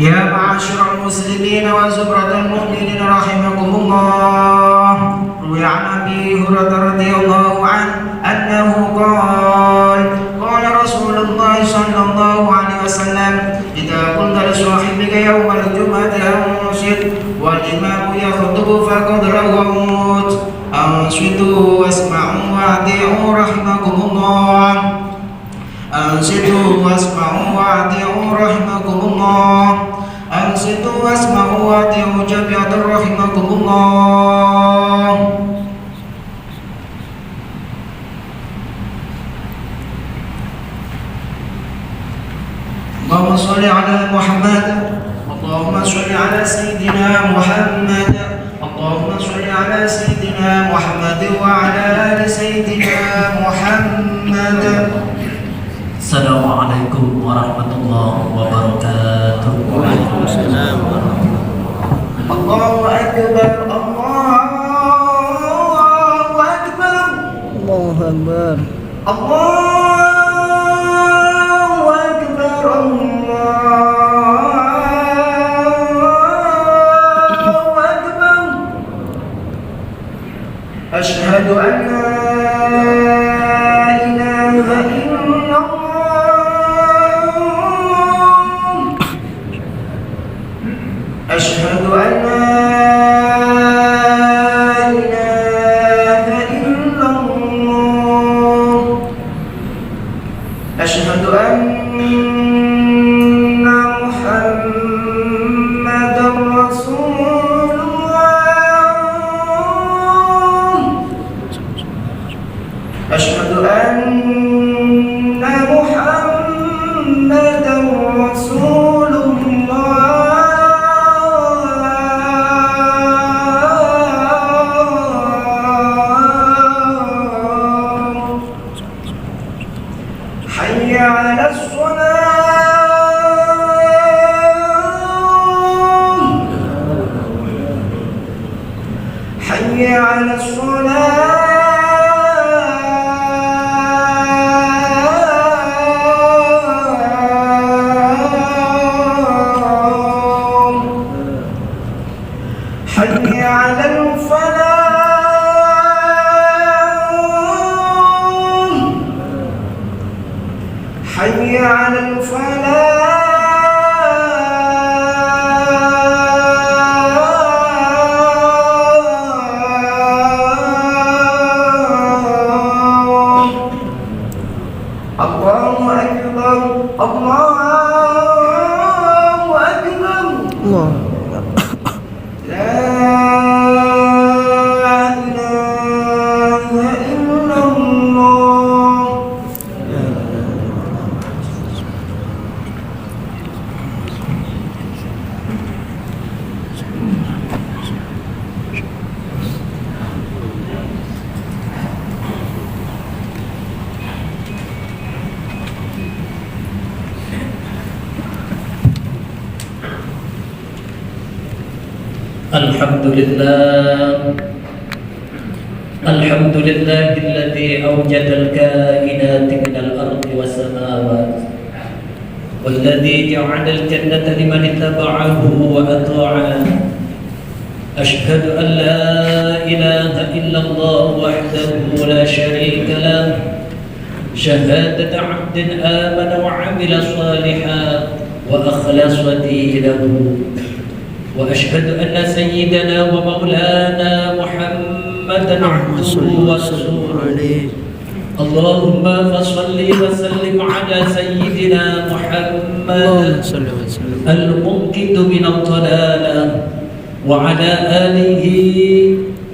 يا معاشر المسلمين وزمرة المؤمنين رحمكم الله، روي عن أبي هريرة رضي الله عنه أنه قال رسول الله صلى الله عليه وسلم: إذا قلت لصاحبك يوم الجمعة أنصت والإمام يخطب فقد رغوت، أنصتوا واسمعوا وأطيعوا رحمكم الله. أنصتوا واسمعوا وأطيعوا رحمكم الله. أنصتوا واسمعوا وأطيعوا جميعا رحمكم الله. اللهم صل على محمد. اللهم صل على سيدنا محمد. اللهم صل على سيدنا محمد وعلى آل سيدنا محمد. Assalamualaikum warahmatullahi wabarakatuh. Waalaikumsalam Allahu Akbar. Allahu Akbar. Allahu Akbar. Allahu Akbar. Allahu Akbar. Asyhadu an la ilaha illallah. أشهد أن لا إله إلا الله. أشهد أن محمدا رسول الله. أشهد أن محمدا رسول الله. حي على الصلاة. حي على الصلاة. حي على الفلاح. حي على الفلاح. الله أكبر. الله أكبر. Allah. لا إله إلا الله. الحمد لله الذي أوجد الكائنات من الأرض والسماوات، والذي جعل الجنة لمن اتبعه وأطاعه. أشهد أن لا إله إلا الله وحده لا شريك له، شهادة عبد آمن وعمل صالحا وأخلص دينه. وأشهد أن سيدنا ومولانا محمدا عبده ورسوله. اللهم فصل وسلم على سيدنا محمد المنقذ من الضلالة، وعلى آله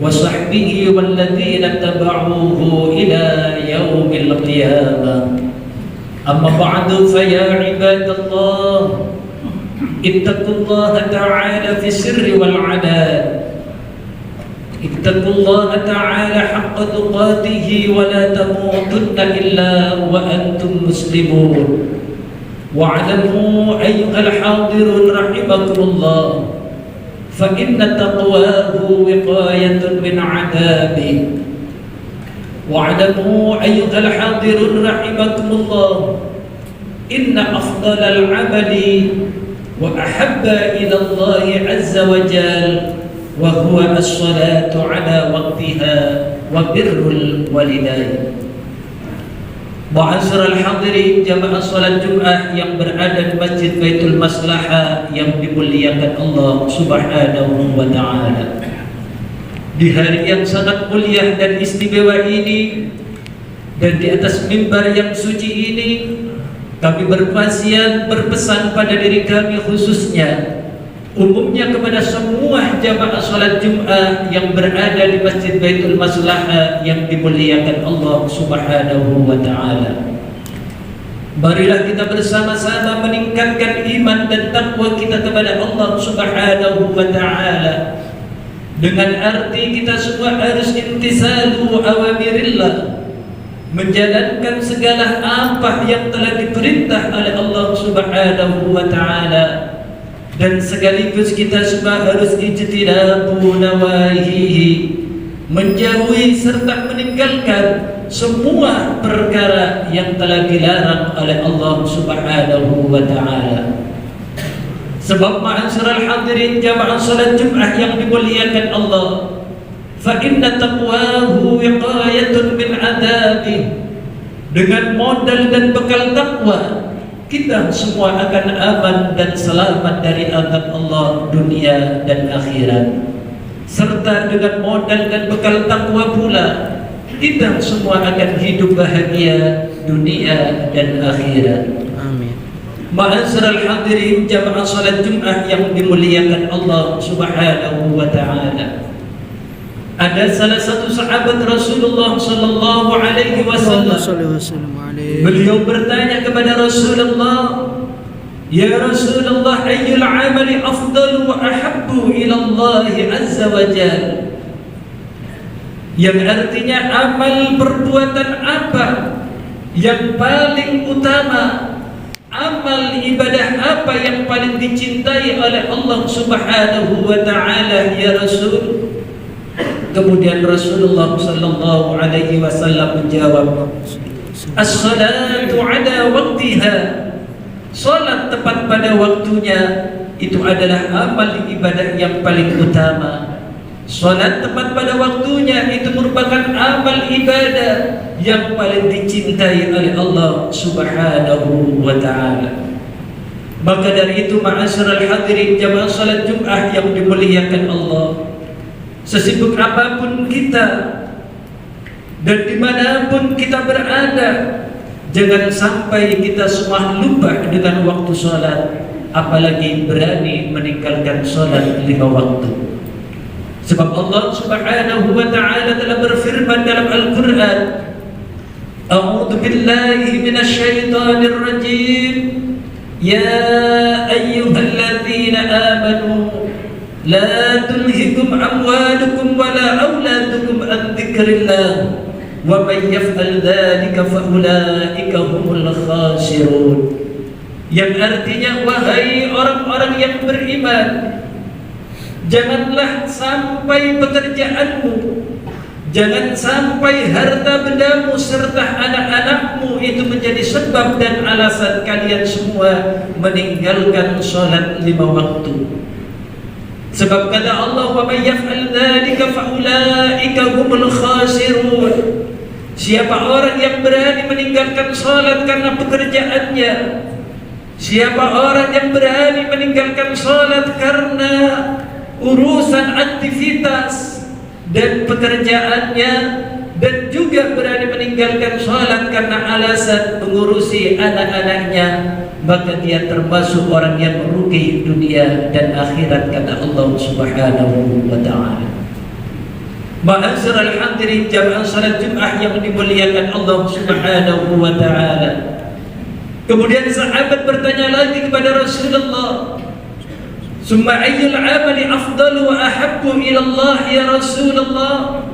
وصحبه والذين اتبعوه إلى يوم القيامة. أما بعد، فيا عباد الله، اتقوا الله تعالى في السر والعلان. اتقوا الله تعالى حق تقاته ولا تموتن إلا وأنتم مسلمون. واعلموا أيها الحاضرون رحمكم الله، فإن تقواه وقاية من عذابه. واعلموا أيها الحاضرون رحمكم الله، إن أفضل العمل وأحب إلى الله عز وجل وهو الصلاة على وقتها وبر الوالدين. Ma'asyiral hadirin jamaah salat Jumat yang berada di Masjid Baitul Maslahah yang dimuliakan Allah Subhanahu wa taala. Di hari yang sangat mulia dan istimewa ini dan di atas mimbar yang suci ini, kami berwasiat berpesan pada diri kami khususnya, umumnya kepada semua jamaah salat Jumat yang berada di Masjid Baitul Maslahah yang dimuliakan Allah Subhanahu wa taala. Marilah kita bersama-sama meningkatkan iman dan takwa kita kepada Allah Subhanahu wa taala. Dengan arti kita semua harus imtisalu awamirillah, menjalankan segala apa yang telah diperintah oleh Allah Subhanahu wa taala, dan sekaligus kita semua harus ijtinabu nawahihi, menjauhi serta meninggalkan semua perkara yang telah dilarang oleh Allah Subhanahu wa taala. Sebab ma'asyiral hadirin jamaah salat Jumat yang dimuliakan Allah, fa inna taqwahu wiqayatun min adabih. Dengan modal dan bekal takwa, kita semua akan aman dan selamat dari azab Allah dunia dan akhirat. Serta dengan modal dan bekal takwa pula, kita semua akan hidup bahagia dunia dan akhirat. Amin. Ma'asyiral hadirin jamaah salat Jumat yang dimuliakan Allah Subhanahu wa taala. Ada salah satu sahabat Rasulullah sallallahu alaihi wasallam. Beliau bertanya kepada Rasulullah, "Ya Rasulullah, ayyul amali afdalu wa ahabbu ila Allah azza wa jalla?" Yang artinya amal perbuatan apa yang paling utama, amal ibadah apa yang paling dicintai oleh Allah Subhanahu wa taala ya Rasul? Kemudian Rasulullah sallallahu alaihi wasallam menjawab, "As-salatu ala waqtiha." Salat tepat pada waktunya itu adalah amal ibadah yang paling utama. Salat tepat pada waktunya itu merupakan amal ibadah yang paling dicintai oleh Allah Subhanahu wa taala. Maka dari itu ma'asyiral hadirin jamaah salat Jumat yang dimuliakan Allah, sesibuk apapun kita dan dimanapun kita berada, jangan sampai kita semua lupa dengan waktu salat, apalagi berani meninggalkan salat 5 waktu. Sebab Allah Subhanahu wa taala telah berfirman dalam Al-Qur'an, "A'udzu billahi minasyaitonir rajim. Ya ayyuhalladzina amanu la tulhikum amwalukum wala auladukum an dzikrillah wa may yaf'al dzalika fa ulaika humul khasirun." Yang artinya, wahai orang-orang yang beriman, janganlah sampai pekerjaanmu, jangan sampai harta bendamu serta anak-anakmu itu menjadi sebab dan alasan kalian semua meninggalkan salat 5 waktu. Sebab kata Allah, "Wa may yaf'al dzalika fa ulaika humul khasirun." Siapa orang yang berani meninggalkan salat karena pekerjaannya, siapa orang yang berani meninggalkan salat karena urusan aktivitas dan pekerjaannya, dan juga berani meninggalkan salat karena alasan mengurusi anak-anaknya, maka dia termasuk orang yang merugi dunia dan akhirat, kata Allah Subhanahu wa taala. Ma'asyiral hadirin jamaah salat Jumat yang dimuliakan Allah Subhanahu wa taala. Kemudian sahabat bertanya lagi kepada Rasulullah, "Summa ayyul amali afdalu wa ahabbu ila Allah ya Rasulullah?"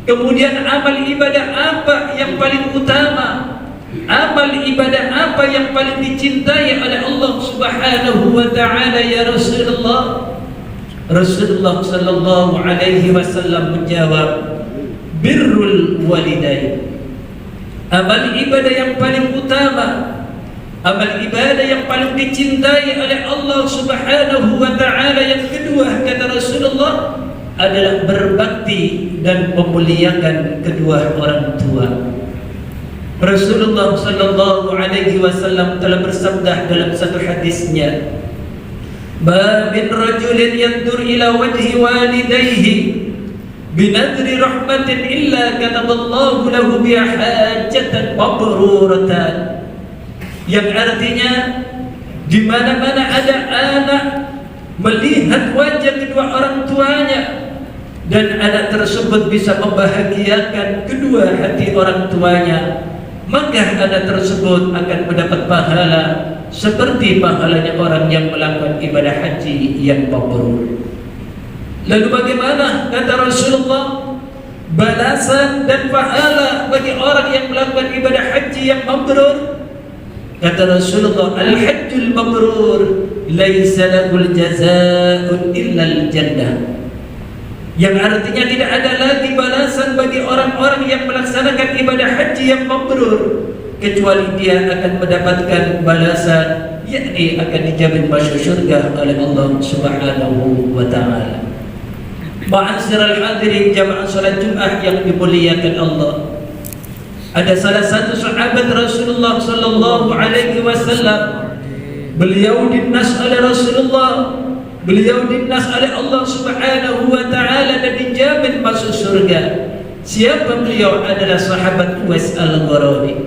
Kemudian amal ibadah apa yang paling utama? Amal ibadah apa yang paling dicintai oleh Allah Subhanahu wa taala ya Rasulullah? Rasulullah sallallahu alaihi wasallam menjawab, birrul walidain. Amal ibadah yang paling utama, Amal ibadah yang paling dicintai oleh Allah Subhanahu wa ta'ala yang kedua, kata Rasulullah, adalah berbakti dan memuliakan kedua orang tua. Rasulullah sallallahu alaihi wasallam telah bersabda dalam satu hadisnya, "Ma min rajulin yandur ila wajhi walidayhi binadri rahmatin illa kataballahu lahu biha hajatan mabruratan." Yang artinya, di mana-mana ada anak melihat wajah kedua orang tuanya dan anak tersebut bisa membahagiakan kedua hati orang tuanya, maka anak tersebut akan mendapat pahala seperti pahalanya orang yang melakukan ibadah haji yang mabrur. Lalu bagaimana, kata Rasulullah, balasan dan pahala bagi orang yang melakukan ibadah haji yang mabrur? Kata Rasulullah, al-hajjul mabrur laisa lahul jazaa'un illa al-jannah. Yang artinya tidak ada lagi balasan bagi orang-orang yang melaksanakan ibadah haji yang mabrur kecuali dia akan mendapatkan balasan, yakni akan dijamin masuk surga oleh Allah Subhanahu wa ta'ala. Ma'asyiral hadirin jamaah salat Jumat yang dimuliakan Allah, ada salah satu sahabat Rasulullah sallallahu alaihi wasallam, beliau dinas oleh Rasulullah, beliau dinas oleh Allah Subhanahu wa ta'ala dan dijamin masuk surga. Siapa beliau? Adalah sahabat Uwais Al-Qarani.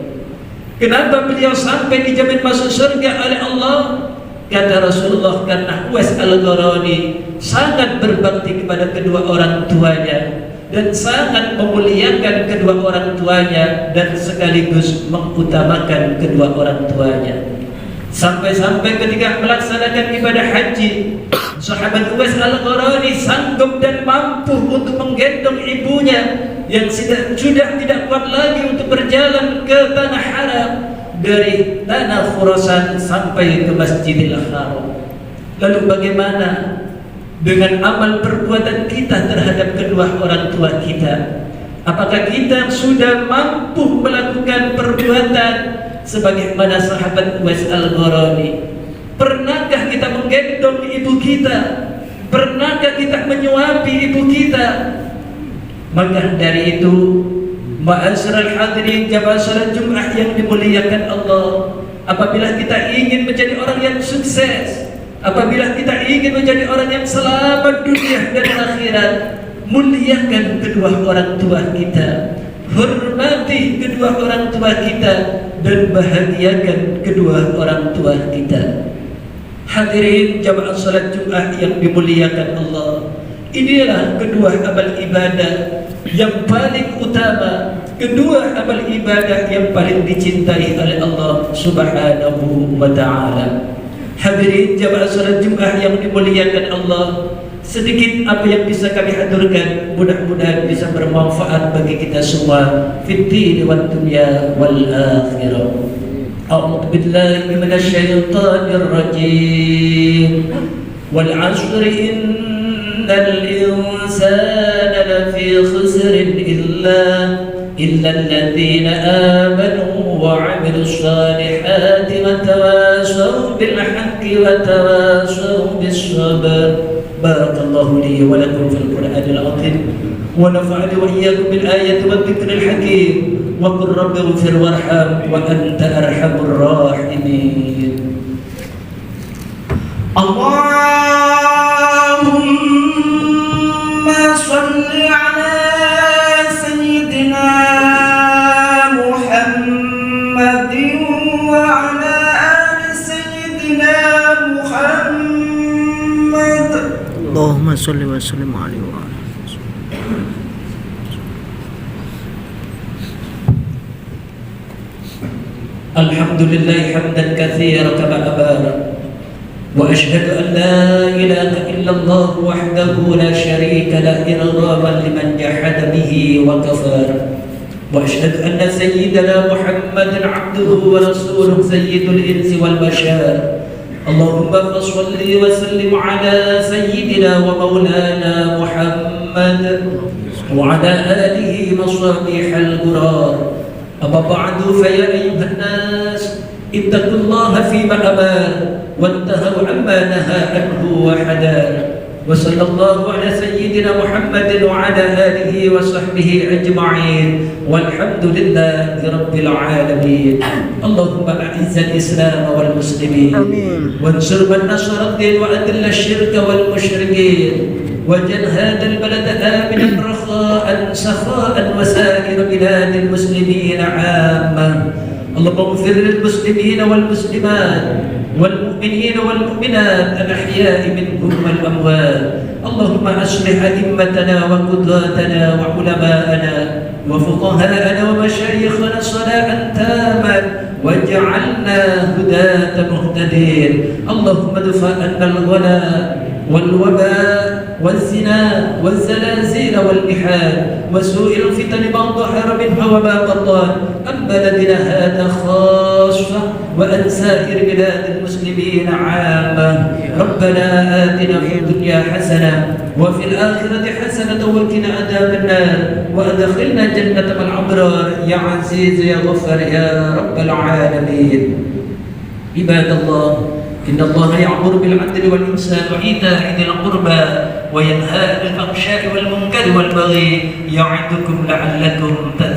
Kenapa beliau sampai dijamin masuk surga oleh Allah? Kata Rasulullah, karena Uwais Al-Qarani sangat berbakti kepada kedua orang tuanya dan sangat memuliakan kedua orang tuanya dan sekaligus mengutamakan kedua orang tuanya. Sampai-sampai ketika melaksanakan ibadah haji, sahabat Uwais Al-Qarani sanggup dan mampu untuk menggendong ibunya yang sudah tidak kuat lagi untuk berjalan ke tanah haram, dari tanah Khurasan sampai ke Masjidil Haram. Lalu bagaimana dengan amal perbuatan kita terhadap kedua orang tua kita? Apakah kita sudah mampu melakukan perbuatan sebagaimana sahabat Uwais Al-Qarani? Pernahkah kita menggendong ibu kita? Pernahkah kita menyuapi ibu kita? Maka dari itu, ma'asyiral hadirin jamaah salat Jumat yang dimuliakan Allah, apabila kita ingin menjadi orang yang sukses, apabila kita ingin menjadi orang yang selamat dunia dan akhirat, muliakan kedua orang tua kita, hormati kedua orang tua kita, dan bahagiakan kedua orang tua kita. Hadirin jamaah salat Jumat yang dimuliakan Allah, inilah kedua amal ibadah yang paling utama, kedua amal ibadah yang paling dicintai oleh Allah Subhanahu wa ta'ala. Hadirin jamaah salat Jumat yang dimuliakan Allah, sedikit apa yang bisa kami haturkan, mudah-mudahan bisa bermanfaat bagi kita semua fid din wad dunya wal akhirah. A'udzu billahi minasy syaithanir rajim. Wal 'ashri innal insana lafi khusrin illa alladhina amanu wa 'amilus salihati wa tawassaw bil haqqi wa tawassaw bis sabr. Barakallahu li wa lakum fil Qur'anil 'azim wa nafa'ani wa iyyakum bil ayati wad dhikril hakim wa qur rabbi ighfir warham wa anta arhamur rahimin. Allahumma shalli ala sayyidina Muhammadin wa ala ali sayyidina Muhammad. Allahumma salli wa sallim alaihi wa alihi. Alhamdulillah hamdan katsiran kama abara, wa ashhadu an la ilaha illallah wahdahu la syarika la irghaman liman jahada bihi wa kafara, wa ashhadu anna sayyidana Muhammadan abduhu wa rasuluhu sayyidul insi wal bashar. Allahumma shalli wa sallim ala sayyidina wa maulana Muhammad wa ala alihi masabihal ghurar. Amma ba'du, fa ya ayyuhan nas اتقوا الله فيما أمر وانتهوا عما نهى عنه وحذر. وصلى الله على سيدنا محمد وعلى آله وصحبه أجمعين والحمد لله رب العالمين. اللهم أعز الإسلام والمسلمين وانصر من نصر الدين وأذل الشرك والمشركين واجعل هذا البلد آمنا رخاء سخاء وسائر بلاد المسلمين عامة. اللهم اغفر للمسلمين والمسلمات والمؤمنين والمؤمنات الأحياء منهم والأموات. اللهم أصلح أئمتنا وقضاتنا وعلماءنا وفقهاءنا ومشايخنا صلاحا تاما واجعلنا هداة مهتدين. اللهم ادفع عنا الغلاء والوباء والزنا والزلازل والمحال وسوء الفتن ما ظهر منها وما بطن عن بلدنا هذا خاصة وعن سائر بلاد المسلمين عامة. ربنا آتنا في الدنيا حسنة وفي الآخرة حسنة وقنا عذاب النار وأدخلنا جنة مع الأبرار يا عزيز يا غفار يا رب العالمين. عباد الله، إن الله يأمر بالعدل والإحسان وإيتاء ذي القربى وينهى عن الفحشاء والمنكر والبغي يعظكم لعلكم تذكرون.